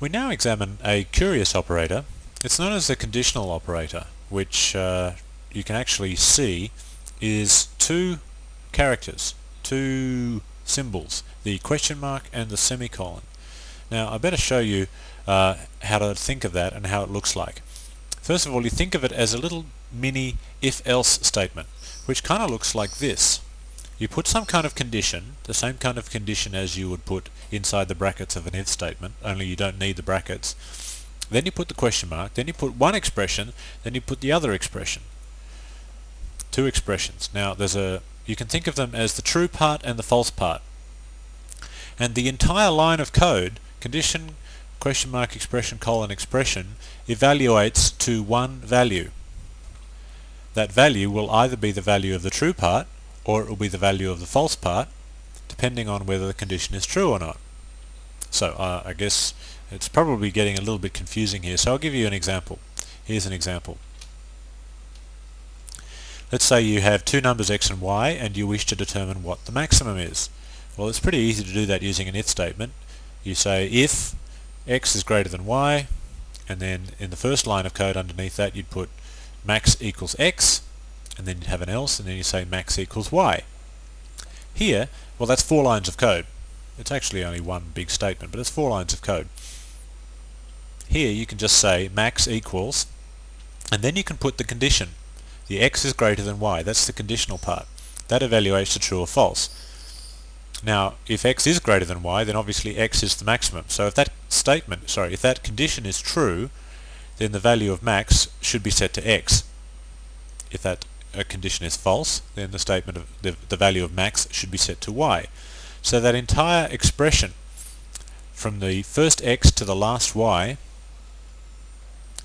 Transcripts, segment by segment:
We now examine a curious operator. It's known as the conditional operator, which you can actually see is two characters, two symbols, the question mark and the semicolon. Now I better show you how to think of that and how it looks like. First of all, you think of it as a little mini if-else statement, which kind of looks like this. You put some kind of condition, the same kind of condition as you would put inside the brackets of an if statement, only you don't need the brackets. Then you put the question mark, then you put one expression, then you put the other expression. Two expressions. Now you can think of them as the true part and the false part. And the entire line of code, condition, question mark, expression, colon, expression, evaluates to one value. That value will either be the value of the true part or it will be the value of the false part, depending on whether the condition is true or not. So I guess it's probably getting a little bit confusing here, so I'll give you an example. Here's an example. Let's say you have two numbers x and y and you wish to determine what the maximum is. Well, it's pretty easy to do that using an if statement. You say if x is greater than y, and then in the first line of code underneath that you'd put max equals x, and then you'd have an else, and then you say max equals y. Here, well, that's 4 lines of code. It's actually only one big statement, but it's 4 lines of code. Here you can just say max equals, and then you can put the condition. The x is greater than y, that's the conditional part. That evaluates to true or false. Now, if x is greater than y, then obviously x is the maximum. So if that condition is true, then the value of max should be set to x. If that condition is false, then the statement of the value of max should be set to y. So that entire expression from the first x to the last y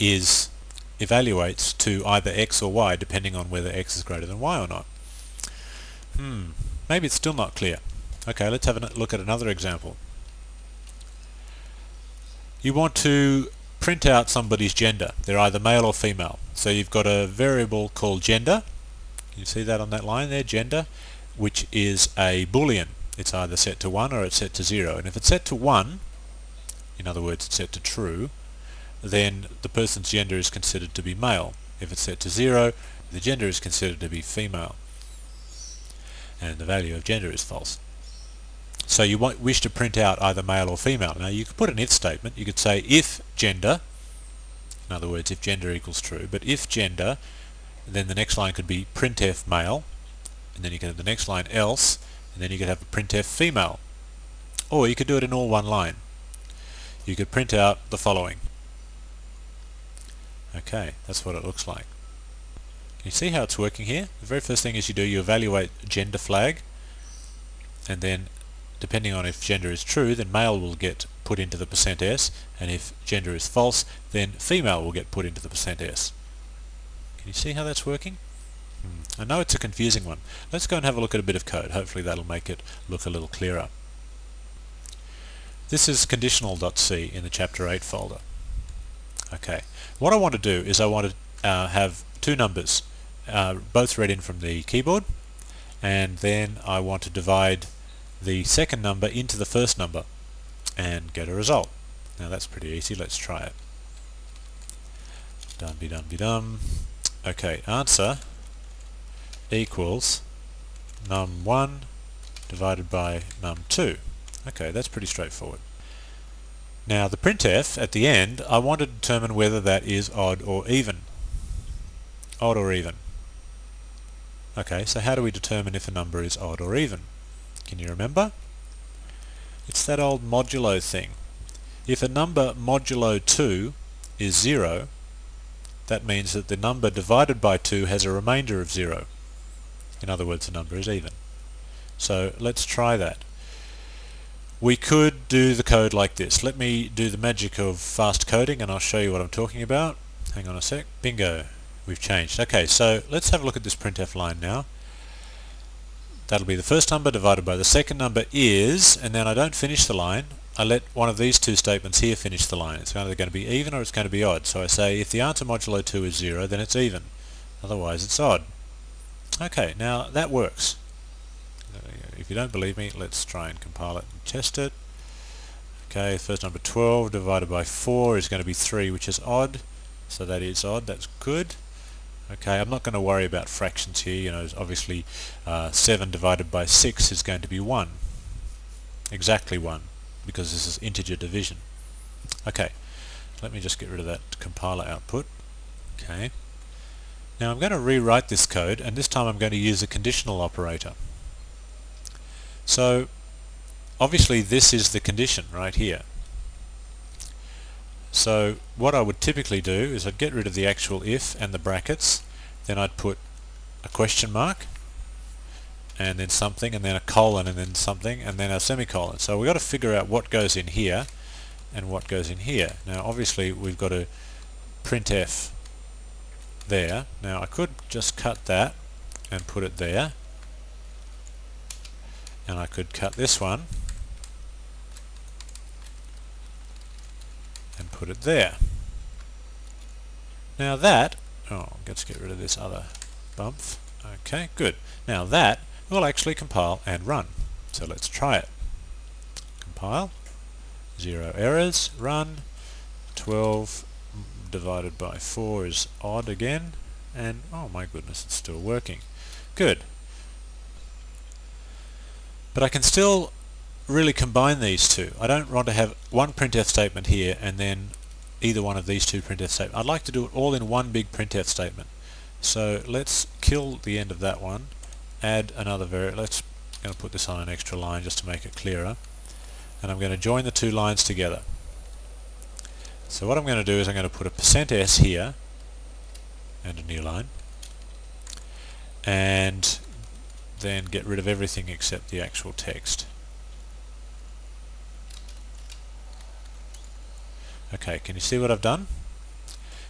evaluates to either x or y, depending on whether x is greater than y or not. Maybe it's still not clear. Okay, let's have a look at another example. You want to print out somebody's gender. They're either male or female. So you've got a variable called gender. You see that on that line there, gender, which is a boolean. It's either set to 1 or it's set to 0. And if it's set to 1, in other words it's set to true, then the person's gender is considered to be male. If it's set to 0, the gender is considered to be female. And the value of gender is false. So you wish to print out either male or female. Now you could put an if statement. You could say if gender, in other words if gender equals true, but if gender, then the next line could be printf male, and then you could have the next line else, and then you could have a printf female. Or you could do it in all one line. You could print out the following. Okay, that's what it looks like. Can you see how it's working here? The very first thing is you evaluate gender flag, and then depending on if gender is true, then male will get put into the %s, and if gender is false, then female will get put into the %s. Can you see how that's working? I know it's a confusing one. Let's go and have a look at a bit of code. Hopefully that'll make it look a little clearer. This is conditional.c in the chapter 8 folder. Okay, what I want to do is I want to have two numbers both read in from the keyboard, and then I want to divide the second number into the first number and get a result. Now that's pretty easy. Let's try it. Dum-be-dum-be-dum. Okay, answer equals num1 divided by num2. Okay, that's pretty straightforward. Now the printf at the end, I want to determine whether that is odd or even. Odd or even. Okay, so how do we determine if a number is odd or even? Can you remember? It's that old modulo thing. If a number modulo 2 is 0, that means that the number divided by 2 has a remainder of 0. In other words, the number is even. So let's try that. We could do the code like this. Let me do the magic of fast coding and I'll show you what I'm talking about. Hang on a sec. Bingo. We've changed. Okay, so let's have a look at this printf line now. That'll be the first number divided by the second number is, and then I don't finish the line. I let one of these two statements here finish the line. It's either going to be even or it's going to be odd. So I say if the answer modulo 2 is 0, then it's even. Otherwise it's odd. Okay, now that works. If you don't believe me, let's try and compile it and test it. Okay, first number 12 divided by 4 is going to be 3, which is odd. So that is odd, that's good. Okay, I'm not going to worry about fractions here. You know, obviously 7 divided by 6 is going to be 1. Exactly 1, because this is integer division. Okay, let me just get rid of that compiler output. Okay. Now I'm going to rewrite this code, and this time I'm going to use a conditional operator. So obviously this is the condition right here. So what I would typically do is I'd get rid of the actual if and the brackets, then I'd put a question mark, and then something, and then a colon, and then something, and then a semicolon. So we've got to figure out what goes in here and what goes in here. Now obviously we've got to printf there. Now I could just cut that and put it there, and I could cut this one and put it there. Now that, let's get rid of this other bump. Okay, good. Now that will actually compile and run. So let's try it. Compile, 0 errors, run, 12 divided by 4 is odd again, and oh my goodness, it's still working. Good. But I can still really combine these two. I don't want to have one printf statement here and then either one of these two printf statements. I'd like to do it all in one big printf statement. So let's kill the end of that one, add another variable. Let's going to put this on an extra line just to make it clearer, and I'm going to join the two lines together. So what I'm going to do is I'm going to put a %s here and a new line, and then get rid of everything except the actual text. Okay, can you see what I've done?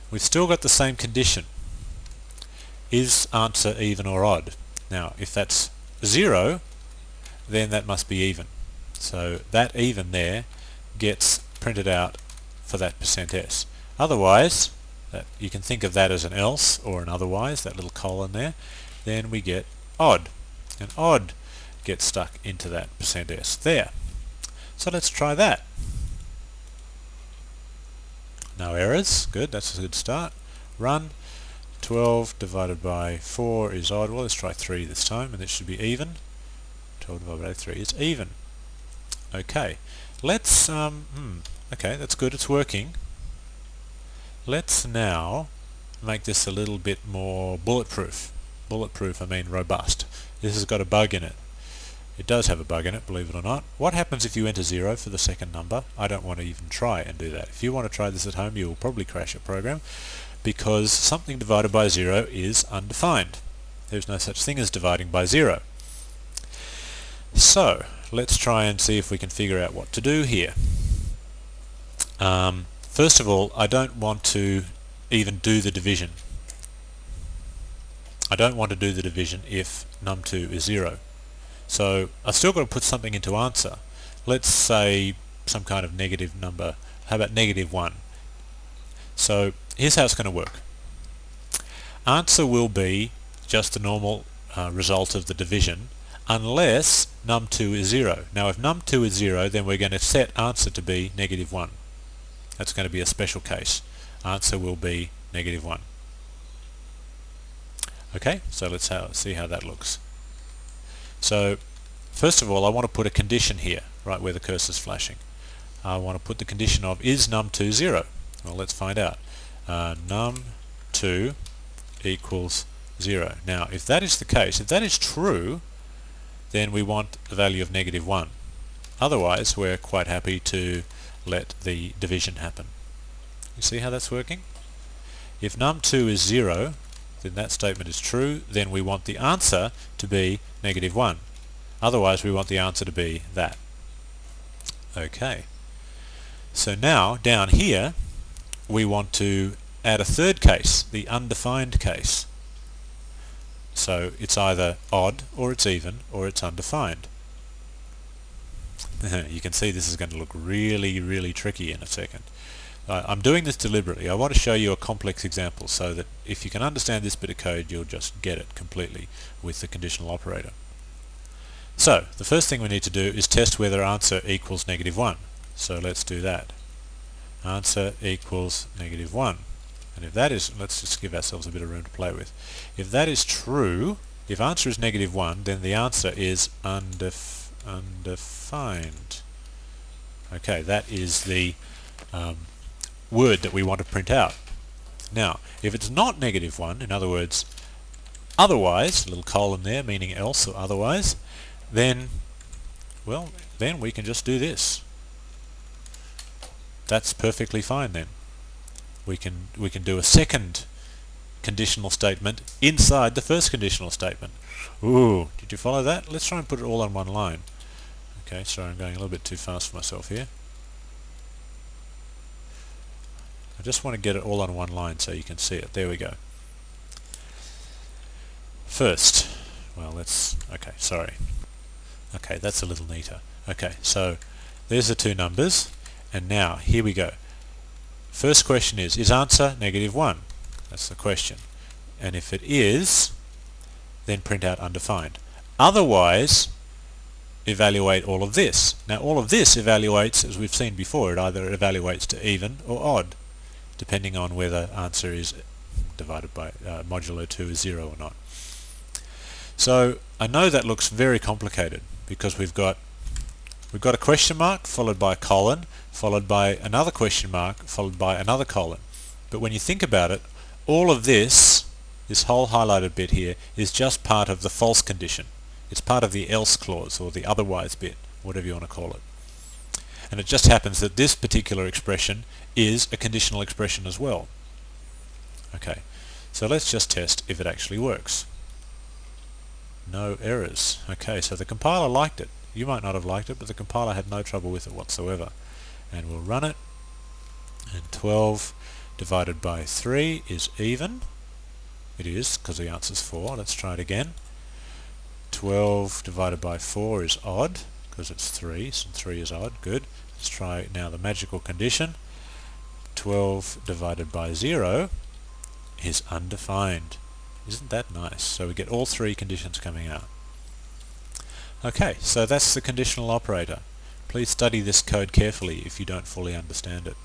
We've still got the same condition. Is answer even or odd? Now if that's 0, then that must be even. So that even there gets printed out for that %s. Otherwise, you can think of that as an else or an otherwise, that little colon there, then we get odd. And odd gets stuck into that %s there. So let's try that. No errors, good, that's a good start. Run, 12 divided by 4 is odd. Well, let's try 3 this time, and it should be even. 12 divided by 3 is even. Okay, let's, okay, that's good, it's working. Let's now make this a little bit more bulletproof. Bulletproof, I mean robust. This has got a bug in it. It does have a bug in it, believe it or not. What happens if you enter 0 for the second number? I don't want to even try and do that. If you want to try this at home, you will probably crash your program, because something divided by 0 is undefined. There's no such thing as dividing by 0. So let's try and see if we can figure out what to do here. First of all, I don't want to even do the division. I don't want to do the division if num2 is 0. So I've still got to put something into answer. Let's say some kind of negative number. How about -1? So here's how it's going to work. Answer will be just the normal result of the division, unless num2 is 0. Now if num2 is 0, then we're going to set answer to be -1. That's going to be a special case. Answer will be -1. Okay, so let's see how that looks. So first of all, I want to put a condition here, right where the cursor's flashing. I want to put the condition of is num2 0? Well, let's find out. Num2 equals 0. Now if that is the case, if that is true, then we want the value of -1. Otherwise we're quite happy to let the division happen. You see how that's working? If num2 is 0, then that statement is true, then we want the answer to be -1. Otherwise we want the answer to be that. Okay. So now down here we want to add a third case, the undefined case. So it's either odd or it's even or it's undefined. You can see this is going to look really tricky in a second. I'm doing this deliberately. I want to show you a complex example so that if you can understand this bit of code, you'll just get it completely with the conditional operator. So the first thing we need to do is test whether answer equals -1. So let's do that. Answer equals -1. And if that is, let's just give ourselves a bit of room to play with. If that is true, if answer is -1, then the answer is undefined. Okay, that is the word that we want to print out. Now, if it's not -1, in other words, otherwise, a little colon there, meaning else or otherwise, then, well, then we can just do this. That's perfectly fine then. We can do a second conditional statement inside the first conditional statement. Ooh, did you follow that? Let's try and put it all on one line. Okay, sorry, I'm going a little bit too fast for myself here. I just want to get it all on one line so you can see it. There we go. First, well, okay, sorry. Okay, that's a little neater. Okay, so there's the two numbers, and now here we go. First question is answer -1? That's the question. And if it is, then print out undefined. Otherwise, evaluate all of this. Now all of this evaluates, as we've seen before, it either evaluates to even or odd, depending on whether answer is divided by modulo 2 is 0 or not. So I know that looks very complicated because we've got a question mark followed by a colon followed by another question mark followed by another colon. But when you think about it, all of this whole highlighted bit here is just part of the false condition. It's part of the else clause or the otherwise bit, whatever you want to call it. And it just happens that this particular expression is a conditional expression as well. Okay, so let's just test if it actually works. No errors. Okay, so the compiler liked it. You might not have liked it, but the compiler had no trouble with it whatsoever. And we'll run it, and 12 divided by 3 is even. It is, because the answer is 4. Let's try it again. 12 divided by 4 is odd, because it's 3, so 3 is odd. Good. Let's try now the magical condition. 12 divided by 0 is undefined. Isn't that nice? So we get all three conditions coming out. Okay, so that's the conditional operator. Please study this code carefully if you don't fully understand it.